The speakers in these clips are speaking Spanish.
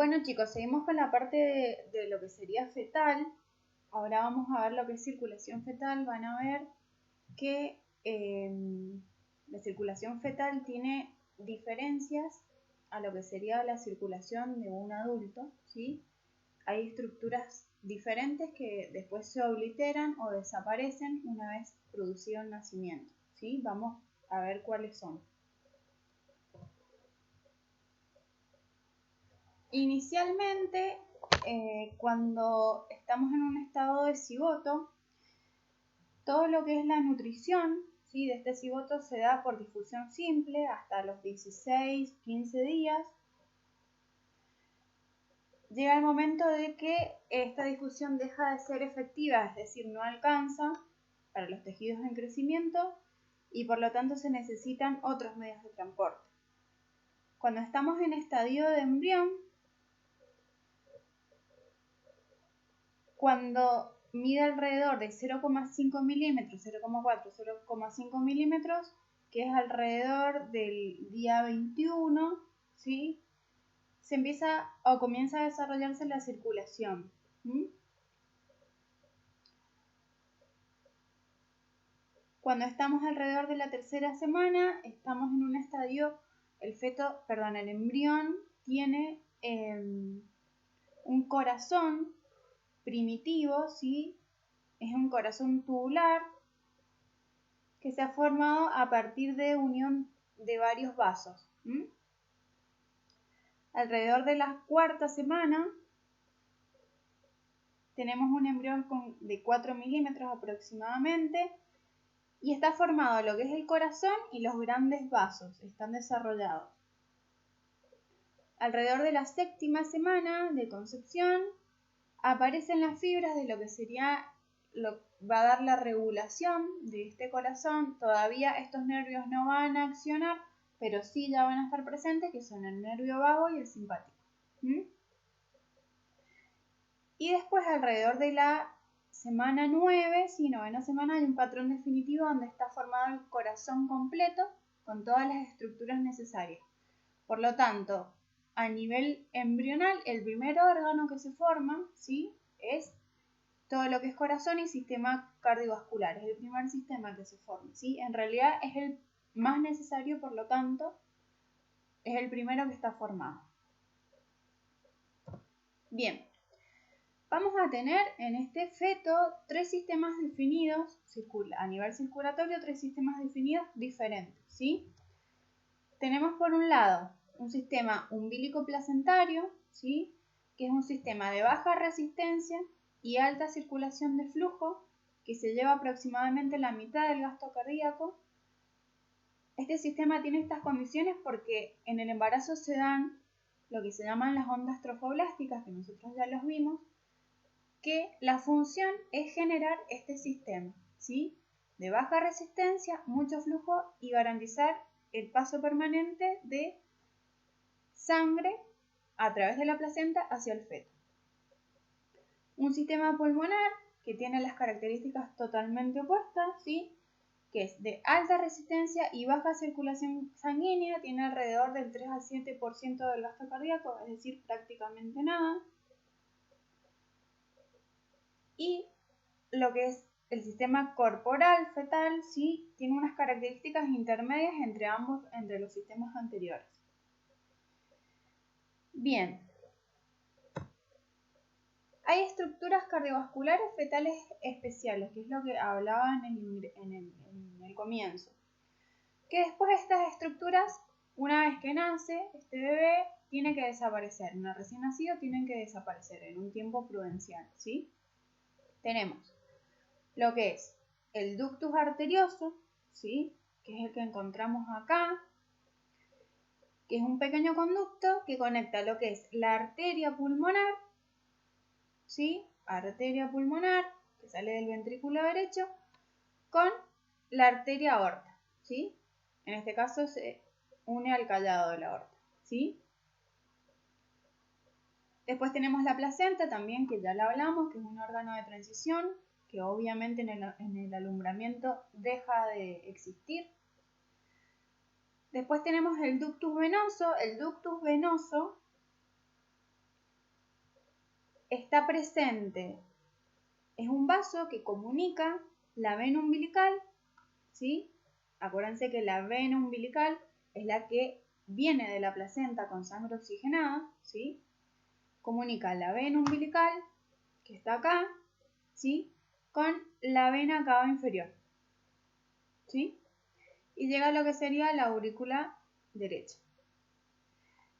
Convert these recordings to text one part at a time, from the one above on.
Bueno chicos, seguimos con la parte de lo que sería fetal. Ahora vamos a ver lo que es circulación fetal. Van a ver que la circulación fetal tiene diferencias a lo que sería la circulación de un adulto, ¿sí? Hay estructuras diferentes que después se obliteran o desaparecen una vez producido el nacimiento, ¿sí? Vamos a ver cuáles son. Inicialmente, cuando estamos en un estado de cigoto, todo lo que es la nutrición, ¿sí?, de este cigoto se da por difusión simple hasta los 16-15 días. Llega el momento de que esta difusión deja de ser efectiva, es decir, no alcanza para los tejidos en crecimiento y por lo tanto se necesitan otros medios de transporte. Cuando estamos en estadio de embrión, cuando mide alrededor de 0,5 milímetros, 0,4, 0,5 milímetros, que es alrededor del día 21, ¿sí?, se empieza o comienza a desarrollarse la circulación. Cuando estamos alrededor de la tercera semana, estamos en un estadio, el embrión tiene un corazón primitivo, ¿sí? Es un corazón tubular que se ha formado a partir de unión de varios vasos. Alrededor de la cuarta semana tenemos un embrión de 4 milímetros aproximadamente y está formado lo que es el corazón y los grandes vasos, están desarrollados. Alrededor de la séptima semana de concepción aparecen las fibras de lo que sería va a dar la regulación de este corazón. Todavía estos nervios no van a accionar, pero sí ya van a estar presentes, que son el nervio vago y el simpático. Y después, alrededor de la semana 9, novena semana, hay un patrón definitivo donde está formado el corazón completo con todas las estructuras necesarias. Por lo tanto, a nivel embrional, el primer órgano que se forma, ¿sí?, es todo lo que es corazón y sistema cardiovascular. Es el primer sistema que se forma, ¿sí? En realidad es el más necesario, por lo tanto, es el primero que está formado. Bien, vamos a tener en este feto tres sistemas definidos, a nivel circulatorio, tres sistemas definidos diferentes, ¿sí? Tenemos por un lado un sistema umbilico placentario, ¿sí?, que es un sistema de baja resistencia y alta circulación de flujo, que se lleva aproximadamente la mitad del gasto cardíaco. Este sistema tiene estas condiciones porque en el embarazo se dan lo que se llaman las ondas trofoblásticas, que nosotros ya los vimos, que la función es generar este sistema, ¿sí?, de baja resistencia, mucho flujo y garantizar el paso permanente de sangre a través de la placenta hacia el feto. Un sistema pulmonar que tiene las características totalmente opuestas, ¿sí?, que es de alta resistencia y baja circulación sanguínea, tiene alrededor del 3 al 7% del gasto cardíaco, es decir, prácticamente nada. Y lo que es el sistema corporal fetal, ¿sí?, tiene unas características intermedias entre los sistemas anteriores. Bien. Hay estructuras cardiovasculares fetales especiales, que es lo que hablaba en el comienzo. Que después de estas estructuras, una vez que nace, este bebé tiene que desaparecer. Un recién nacido tienen que desaparecer en un tiempo prudencial, ¿sí? Tenemos lo que es el ductus arterioso, ¿sí?, que es el que encontramos acá, que es un pequeño conducto que conecta lo que es la arteria pulmonar, ¿sí?, arteria pulmonar, que sale del ventrículo derecho, con la arteria aorta, ¿sí? En este caso se une al callado de la aorta, ¿sí? Después tenemos la placenta también, que ya la hablamos, que es un órgano de transición, que obviamente en el alumbramiento deja de existir. Después tenemos el ductus venoso. El ductus venoso está presente, es un vaso que comunica la vena umbilical, ¿sí? Acuérdense que la vena umbilical es la que viene de la placenta con sangre oxigenada, ¿sí? Comunica la vena umbilical, que está acá, ¿sí? Con la vena cava inferior, ¿sí? Y llega a lo que sería la aurícula derecha.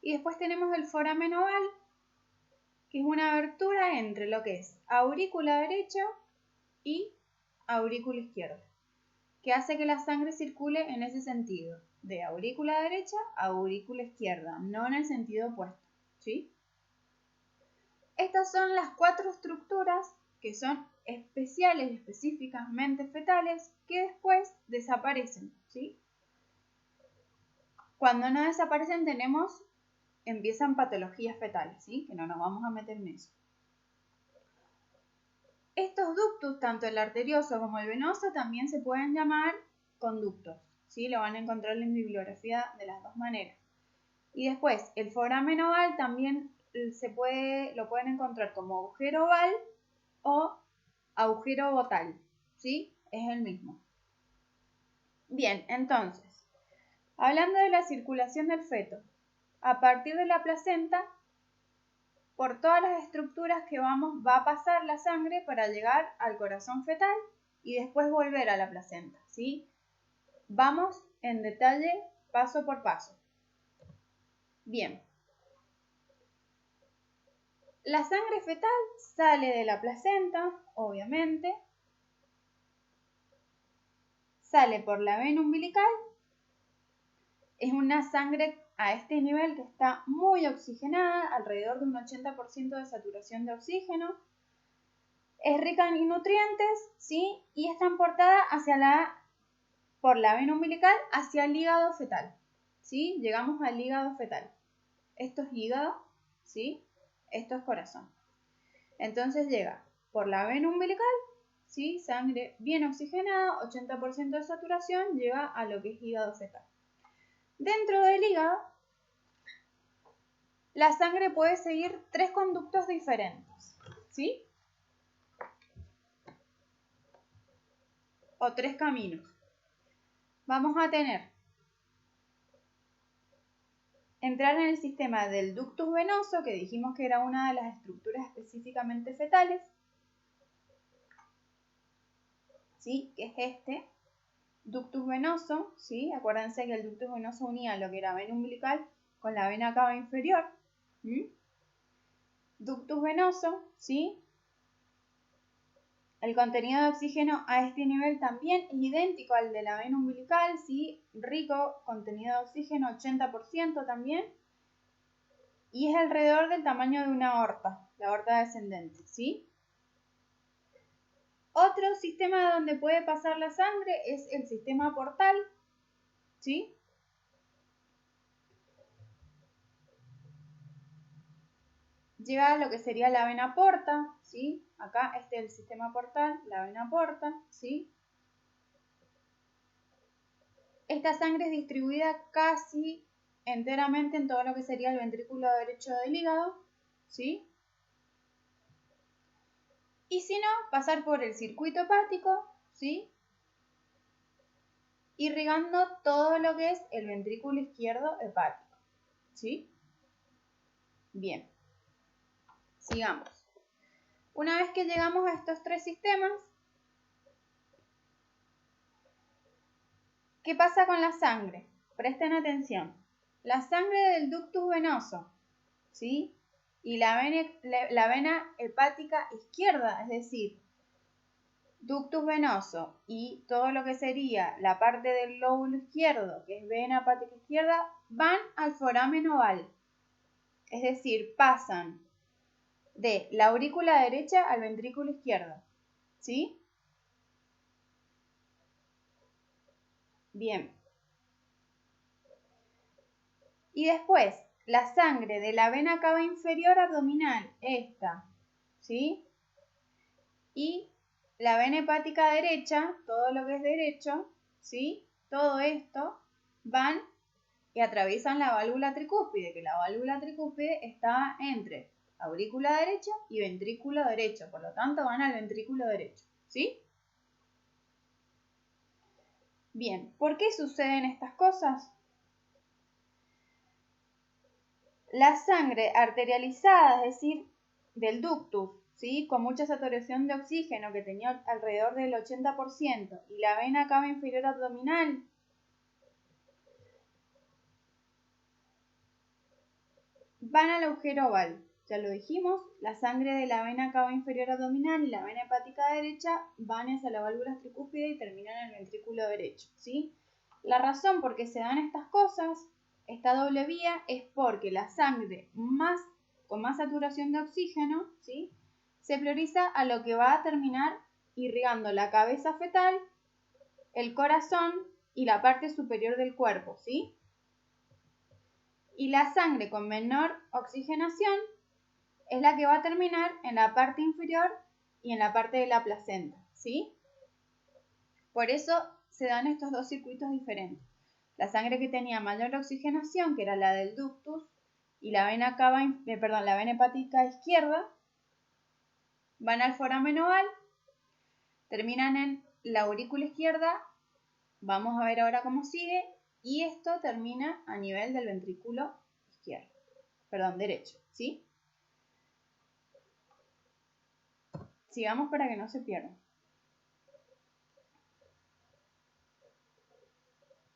Y después tenemos el foramen oval, que es una abertura entre lo que es aurícula derecha y aurícula izquierda, que hace que la sangre circule en ese sentido, de aurícula derecha a aurícula izquierda, no en el sentido opuesto, ¿sí? Estas son las 4 estructuras que son especiales, específicamente fetales, que después desaparecen, ¿sí? Cuando no desaparecen empiezan patologías fetales, ¿sí? Que no nos vamos a meter en eso. Estos ductos, tanto el arterioso como el venoso, también se pueden llamar conductos, ¿sí? Lo van a encontrar en bibliografía de las dos maneras. Y después, el foramen oval también lo pueden encontrar como agujero oval o agujero botal, ¿sí? Es el mismo. Bien, entonces, hablando de la circulación del feto, a partir de la placenta, por todas las estructuras que va a pasar la sangre para llegar al corazón fetal y después volver a la placenta, ¿sí? Vamos en detalle, paso por paso. Bien. La sangre fetal sale de la placenta, obviamente, sale por la vena umbilical, es una sangre a este nivel que está muy oxigenada, alrededor de un 80% de saturación de oxígeno, es rica en nutrientes, ¿sí? Y es transportada por la vena umbilical hacia el hígado fetal, ¿sí? Llegamos al hígado fetal. Esto es hígado, ¿sí? Esto es corazón. Entonces llega por la vena umbilical, ¿sí? Sangre bien oxigenada, 80% de saturación, llega a lo que es hígado fetal. Dentro del hígado, la sangre puede seguir 3 conductos diferentes, ¿sí? O 3 caminos. Vamos a entrar en el sistema del ductus venoso, que dijimos que era una de las estructuras específicamente fetales, ¿sí? Que es este ductus venoso, ¿sí? Acuérdense que el ductus venoso unía lo que era vena umbilical con la vena cava inferior. Ductus venoso, ¿sí? El contenido de oxígeno a este nivel también es idéntico al de la vena umbilical, ¿sí? Rico contenido de oxígeno, 80% también. Y es alrededor del tamaño de una aorta, la aorta descendente, ¿sí? Otro sistema donde puede pasar la sangre es el sistema portal, ¿sí? Llega a lo que sería la vena porta, ¿sí? Acá este es el sistema portal, la vena porta, ¿sí? Esta sangre es distribuida casi enteramente en todo lo que sería el ventrículo derecho del hígado, ¿sí? Y si no, pasar por el circuito hepático, ¿sí? Irrigando todo lo que es el ventrículo izquierdo hepático, ¿sí? Bien, sigamos. Una vez que llegamos a estos 3 sistemas, ¿qué pasa con la sangre? Presten atención. La sangre del ductus venoso, ¿sí? Y la vena hepática izquierda, es decir, ductus venoso y todo lo que sería la parte del lóbulo izquierdo, que es vena hepática izquierda, van al foramen oval. Es decir, pasan de la aurícula derecha al ventrículo izquierdo, ¿sí? Bien. Y después, la sangre de la vena cava inferior abdominal, esta, ¿sí? Y la vena hepática derecha, todo lo que es derecho, ¿sí? Todo esto y atraviesan la válvula tricúspide, que la válvula tricúspide está entre aurícula derecha y ventrículo derecho, por lo tanto van al ventrículo derecho, ¿sí? Bien, ¿por qué suceden estas cosas? La sangre arterializada, es decir, del ductus, ¿sí? Con mucha saturación de oxígeno, que tenía alrededor del 80%, y la vena cava inferior abdominal, van al agujero oval. Ya lo dijimos, la sangre de la vena cava inferior abdominal y la vena hepática derecha van hacia la válvula tricúspide y terminan en el ventrículo derecho, ¿sí? La razón por qué se dan estas cosas, esta doble vía, es porque la sangre con más saturación de oxígeno, ¿sí?, se prioriza a lo que va a terminar irrigando la cabeza fetal, el corazón y la parte superior del cuerpo, ¿sí? Y la sangre con menor oxigenación es la que va a terminar en la parte inferior y en la parte de la placenta, ¿sí? Por eso se dan estos dos circuitos diferentes. La sangre que tenía mayor oxigenación, que era la del ductus, y la vena hepática izquierda, van al foramen oval, terminan en la aurícula izquierda, vamos a ver ahora cómo sigue, y esto termina a nivel del ventrículo derecho, ¿sí? Sigamos para que no se pierda.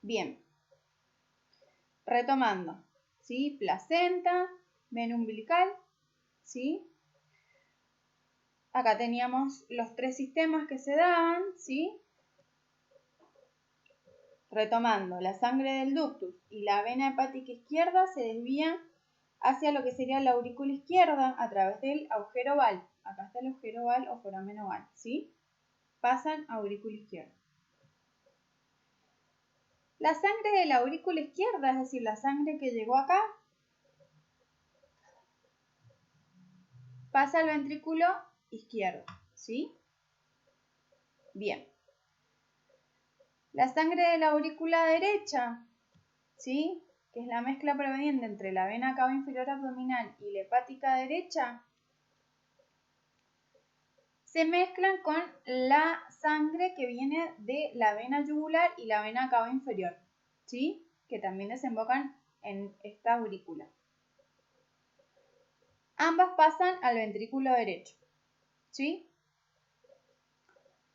Bien, retomando, ¿sí? Placenta, vena umbilical, ¿sí? Acá teníamos los tres sistemas que se daban, ¿sí? Retomando, la sangre del ductus y la vena hepática izquierda se desvían hacia lo que sería la aurícula izquierda a través del agujero oval. Acá está el agujero oval o foramen oval, ¿sí? Pasan a aurícula izquierda. La sangre de la aurícula izquierda, es decir, la sangre que llegó acá, pasa al ventrículo izquierdo, ¿sí? Bien. La sangre de la aurícula derecha, ¿sí?, que es la mezcla proveniente entre la vena cava inferior abdominal y la hepática derecha, se mezclan con la sangre que viene de la vena yugular y la vena cava inferior, ¿sí?, que también desembocan en esta aurícula. Ambas pasan al ventrículo derecho, ¿sí?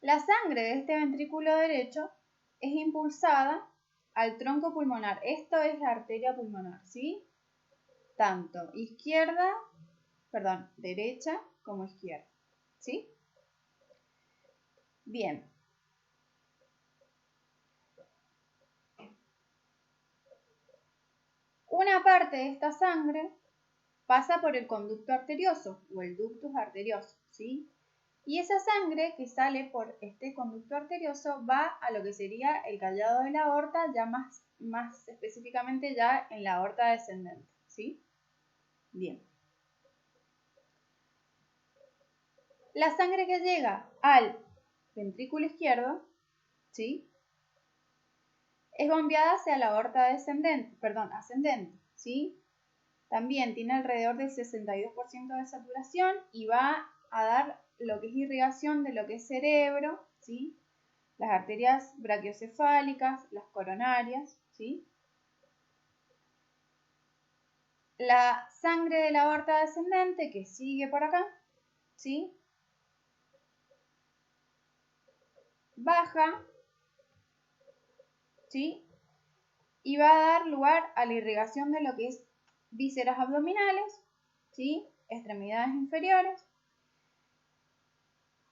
La sangre de este ventrículo derecho es impulsada al tronco pulmonar. Esto es la arteria pulmonar, ¿sí? Tanto derecha como izquierda, ¿sí? Bien. Una parte de esta sangre pasa por el conducto arterioso o el ductus arterioso, ¿sí? Y esa sangre que sale por este conducto arterioso va a lo que sería el callado de la aorta, ya más específicamente ya en la aorta descendente, ¿sí? Bien. La sangre que llega al ventrículo izquierdo, ¿sí?, es bombeada hacia la aorta ascendente, ¿sí? También tiene alrededor del 62% de saturación y va a dar lo que es irrigación de lo que es cerebro, ¿sí?, las arterias brachiocefálicas, las coronarias, ¿sí? La sangre de la aorta descendente que sigue por acá, ¿sí?, baja, ¿sí?, y va a dar lugar a la irrigación de lo que es vísceras abdominales, ¿sí?, extremidades inferiores,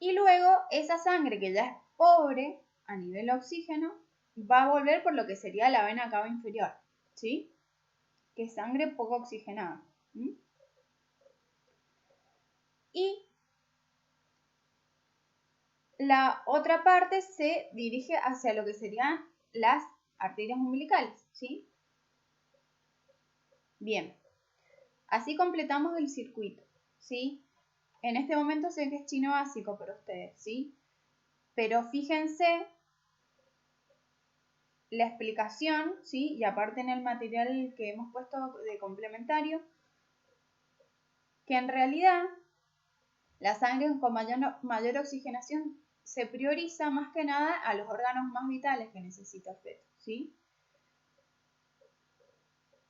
y luego esa sangre que ya es pobre a nivel de oxígeno va a volver por lo que sería la vena cava inferior, ¿sí?, que es sangre poco oxigenada. Y la otra parte se dirige hacia lo que serían las arterias umbilicales, ¿sí? Bien, así completamos el circuito, ¿sí? En este momento sé que es chino básico para ustedes, ¿sí? Pero fíjense la explicación, ¿sí?, y aparte en el material que hemos puesto de complementario, que en realidad la sangre con mayor oxigenación se prioriza más que nada a los órganos más vitales que necesita el feto, ¿sí?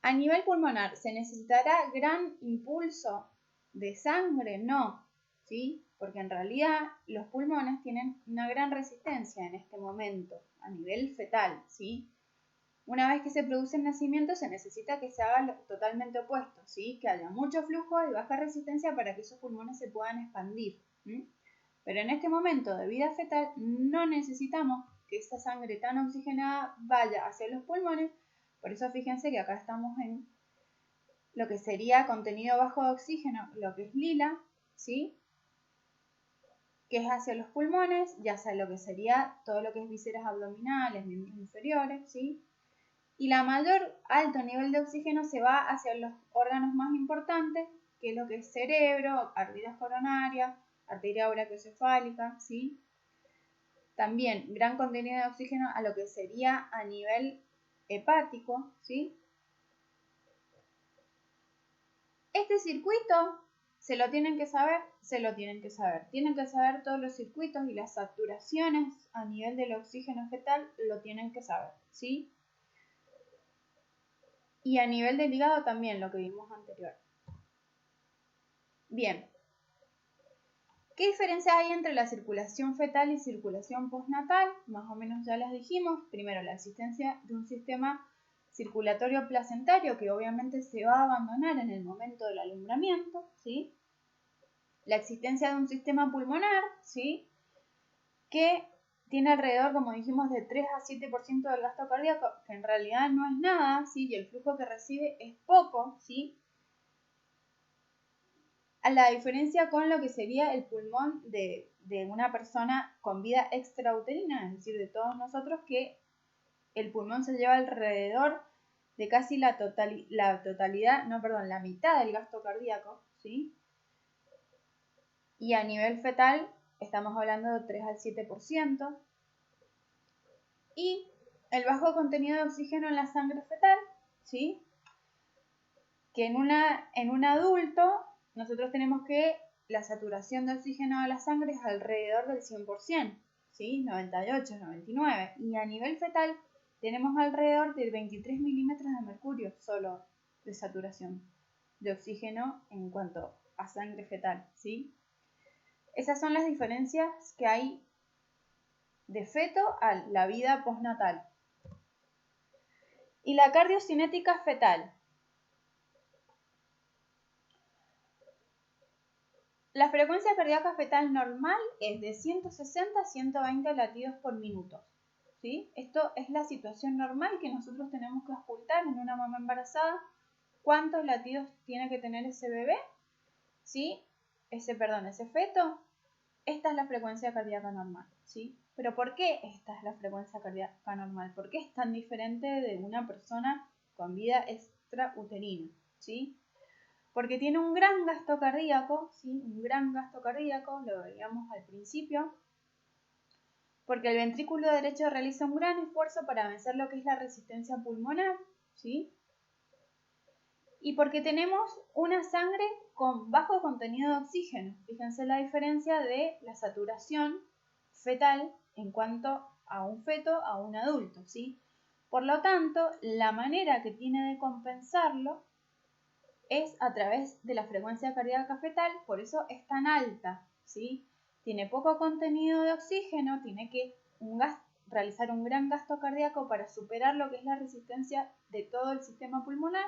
A nivel pulmonar, ¿se necesitará gran impulso de sangre? No, ¿sí? Porque en realidad los pulmones tienen una gran resistencia en este momento, a nivel fetal, ¿sí? Una vez que se produce el nacimiento, se necesita que se haga lo totalmente opuesto, ¿sí? Que haya mucho flujo y baja resistencia para que esos pulmones se puedan expandir. Pero en este momento de vida fetal no necesitamos que esa sangre tan oxigenada vaya hacia los pulmones. Por eso fíjense que acá estamos en lo que sería contenido bajo de oxígeno, lo que es lila, ¿sí? Que es hacia los pulmones, ya sea lo que sería todo lo que es vísceras abdominales, miembros inferiores, ¿sí? Y la mayor alto nivel de oxígeno se va hacia los órganos más importantes, que es lo que es cerebro, arterias coronarias, arteria brachiocefálica, ¿sí? También gran contenido de oxígeno a lo que sería a nivel hepático, ¿sí? Este circuito se lo tienen que saber. Tienen que saber todos los circuitos y las saturaciones a nivel del oxígeno fetal, lo tienen que saber, ¿sí? Y a nivel del hígado también, lo que vimos anterior. Bien. ¿Qué diferencia hay entre la circulación fetal y circulación postnatal? Más o menos ya las dijimos. Primero, la existencia de un sistema circulatorio placentario que obviamente se va a abandonar en el momento del alumbramiento, ¿sí? La existencia de un sistema pulmonar, ¿sí? Que tiene alrededor, como dijimos, de 3 a 7% del gasto cardíaco, que en realidad no es nada, ¿sí? Y el flujo que recibe es poco, ¿sí? A la diferencia con lo que sería el pulmón de una persona con vida extrauterina, es decir, de todos nosotros, que el pulmón se lleva alrededor de casi la mitad del gasto cardíaco, ¿sí? Y a nivel fetal estamos hablando de 3 al 7%. Y el bajo contenido de oxígeno en la sangre fetal, ¿sí? Que en un adulto nosotros tenemos que la saturación de oxígeno de la sangre es alrededor del 100%, ¿sí? 98, 99. Y a nivel fetal tenemos alrededor de 23 milímetros de mercurio solo de saturación de oxígeno en cuanto a sangre fetal, ¿sí? Esas son las diferencias que hay de feto a la vida postnatal. Y la cardiocinética fetal. La frecuencia cardíaca fetal normal es de 160 a 120 latidos por minuto, ¿sí? Esto es la situación normal que nosotros tenemos que ocultar en una mamá embarazada. ¿Cuántos latidos tiene que tener ese bebé? ¿Sí? Ese feto. Esta es la frecuencia cardíaca normal, ¿sí? Pero ¿por qué esta es la frecuencia cardíaca normal? ¿Por qué es tan diferente de una persona con vida extrauterina, ¿sí? Porque tiene un gran gasto cardíaco, ¿sí? Un gran gasto cardíaco, lo veíamos al principio, porque el ventrículo derecho realiza un gran esfuerzo para vencer lo que es la resistencia pulmonar, ¿sí? Y porque tenemos una sangre con bajo contenido de oxígeno. Fíjense la diferencia de la saturación fetal en cuanto a un feto a un adulto, ¿sí? Por lo tanto, la manera que tiene de compensarlo es a través de la frecuencia cardíaca fetal, por eso es tan alta, ¿sí? Tiene poco contenido de oxígeno, tiene que realizar un gran gasto cardíaco para superar lo que es la resistencia de todo el sistema pulmonar.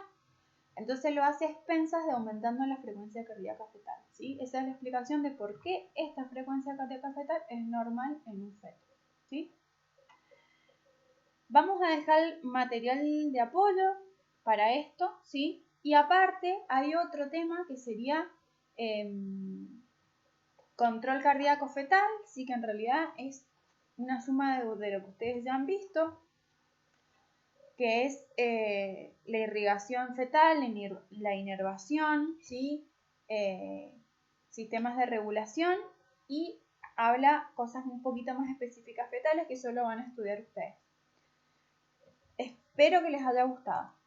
Entonces lo hace a expensas de aumentando la frecuencia cardíaca fetal, ¿sí? Esa es la explicación de por qué esta frecuencia cardíaca fetal es normal en un feto, ¿sí? Vamos a dejar material de apoyo para esto, ¿sí? Y aparte hay otro tema que sería control cardíaco fetal, sí, que en realidad es una suma de lo que ustedes ya han visto, que es la irrigación fetal, la inervación, ¿sí? Sistemas de regulación, y habla cosas un poquito más específicas fetales que solo van a estudiar ustedes. Espero que les haya gustado.